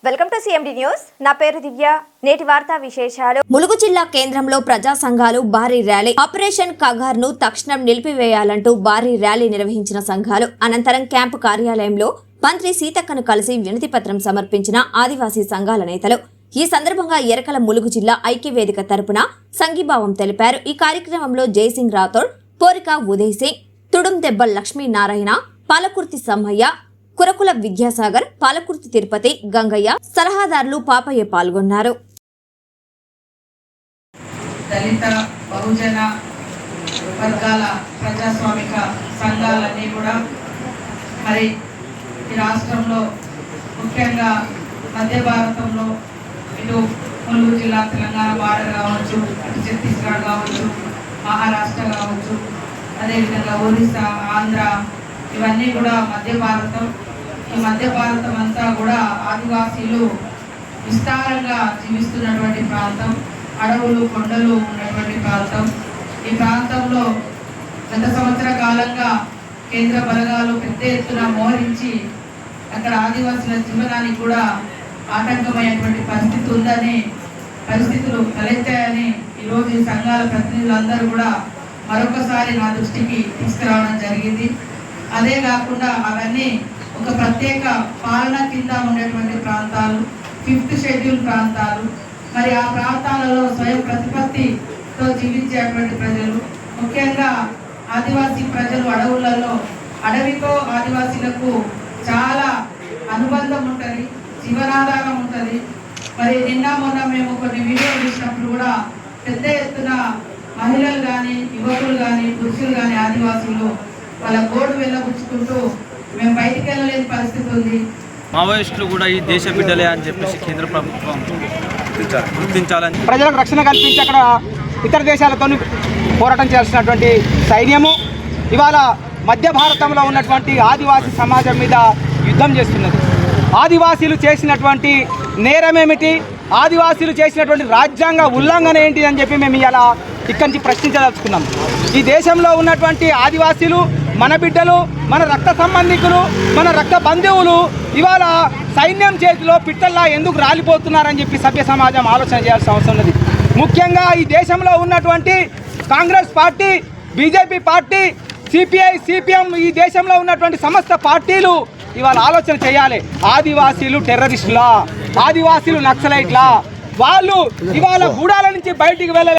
Welcome to CMD news. నా పేరు దివ్య. నేటి వార్తా విశేషాలు. ములుగు జిల్లా కేంద్రంలో ప్రజా సంఘాలు భారీ ర్యాలీ. ఆపరేషన్ కగార్ ను తక్షణం నిలిపివేయాలంటూ భారీ ర్యాలీ నిర్వహించిన సంఘాలు అనంతరం క్యాంపు కార్యాలయంలో మంత్రి సీతక్కను కలిసి వినతి పత్రం సమర్పించిన ఆదివాసీ సంఘాల నేతలు. ఈ సందర్భంగా ఎరకల ములుగు జిల్లా ఐక్యవేదిక తరపున సంఘీభావం తెలిపారు. ఈ కార్యక్రమంలో జయసింగ్ రాథోడ్, పోరిక ఉదయ్ సింగ్, తుడుం దెబ్బ లక్ష్మీనారాయణ, పాలకుర్తి సమ్మయ్య, కురకుల విద్యాసాగర్, పాలకుర్తి తిరుపతి, గంగయ్య, సలహాదారులు పాపయ్య పాల్గొన్నారు. దళిత బహుజన వర్గాల ప్రజాస్వామిక సంఘాలన్నీ కూడా మరి ఈ రాష్ట్రంలో ముఖ్యంగా మధ్య భారతంలో ఇటు ములుగు జిల్లా తెలంగాణ బార్డర్ కావచ్చు, అటు ఛత్తీస్గఢ్ కావచ్చు, మహారాష్ట్ర కావచ్చు, అదేవిధంగా ఒరిస్సా, ఆంధ్ర, ఇవన్నీ కూడా మధ్య భారతం. ఈ మధ్య భారతం అంతా కూడా ఆదివాసీలు విస్తారంగా జీవిస్తున్నటువంటి ప్రాంతం, అడవులు కొండలు ఉన్నటువంటి ప్రాంతం. ఈ ప్రాంతంలో గత సంవత్సర కాలంగా కేంద్ర బలగాలు పెద్ద ఎత్తున మోహరించి అక్కడ ఆదివాసుల జీవనానికి కూడా ఆటంకమైనటువంటి పరిస్థితులు తలెత్తాయని ఈరోజు ఈ సంఘాల ప్రతినిధులందరూ కూడా మరొకసారి నా దృష్టికి తీసుకురావడం జరిగింది. అదే కాకుండా అవన్నీ ఒక ప్రత్యేక పాలన కింద ఉండేటువంటి ప్రాంతాలు, 5th షెడ్యూల్ ప్రాంతాలు. మరి ఆ ప్రాంతాలలో స్వయం ప్రతిపత్తితో జీవించేటువంటి ప్రజలు, ముఖ్యంగా ఆదివాసీ ప్రజలు అడవులలో, అడవితో ఆదివాసీలకు చాలా అనుబంధం ఉంటుంది, జీవనాధారం ఉంటుంది. మరి మొన్న మేము కొన్ని వీడియోలు చూసినప్పుడు కూడా పెద్ద ఎత్తున మహిళలు కానీ, యువకులు కానీ, పురుషులు కానీ, ఆదివాసులు వాళ్ళ గోడు వెళ్ళబుచ్చుకుంటూ మేము బయటికి వెళ్ళలేని పరిస్థితి ఉంది. మావోయిస్టులు కూడా ఈ దేశ బిడ్డలే అని చెప్పేసి కేంద్ర ప్రభుత్వం గుర్తించాలని, ప్రజలకు రక్షణ కల్పించి అక్కడ ఇతర దేశాలతో పోరాటం చేయాల్సినటువంటి సైన్యము ఇవాళ మధ్య భారతంలో ఉన్నటువంటి ఆదివాసీ సమాజం మీద యుద్ధం చేస్తున్నది. ఆదివాసీలు చేసినటువంటి నేరమేమిటి, ఆదివాసీలు చేసినటువంటి రాజ్యాంగ ఉల్లంఘన ఏంటి అని చెప్పి మేము ఇలా ఇక్కడి నుంచి ప్రశ్నించదలుచుకున్నాం. ఈ దేశంలో ఉన్నటువంటి ఆదివాసీలు మన బిడ్డలు, మన రక్త సంబంధికులు, మన రక్త బంధువులు ఇవాళ సైన్యం చేతిలో పిట్టల్లా ఎందుకు రాలిపోతున్నారని చెప్పి సభ్య సమాజం ఆలోచన చేయాల్సిన అవసరం ఉన్నది. ముఖ్యంగా ఈ దేశంలో ఉన్నటువంటి Congress party, BJP party, CPI, CPM, ఈ దేశంలో ఉన్నటువంటి సమస్త పార్టీలు ఇవాళ ఆలోచన చేయాలి. ఆదివాసీలు టెర్రరిస్టులా, ఆదివాసీలు నక్సలైట్లా? వాళ్ళు ఇవాళ గూడాల నుంచి బయటికి వెళ్ళలేదు.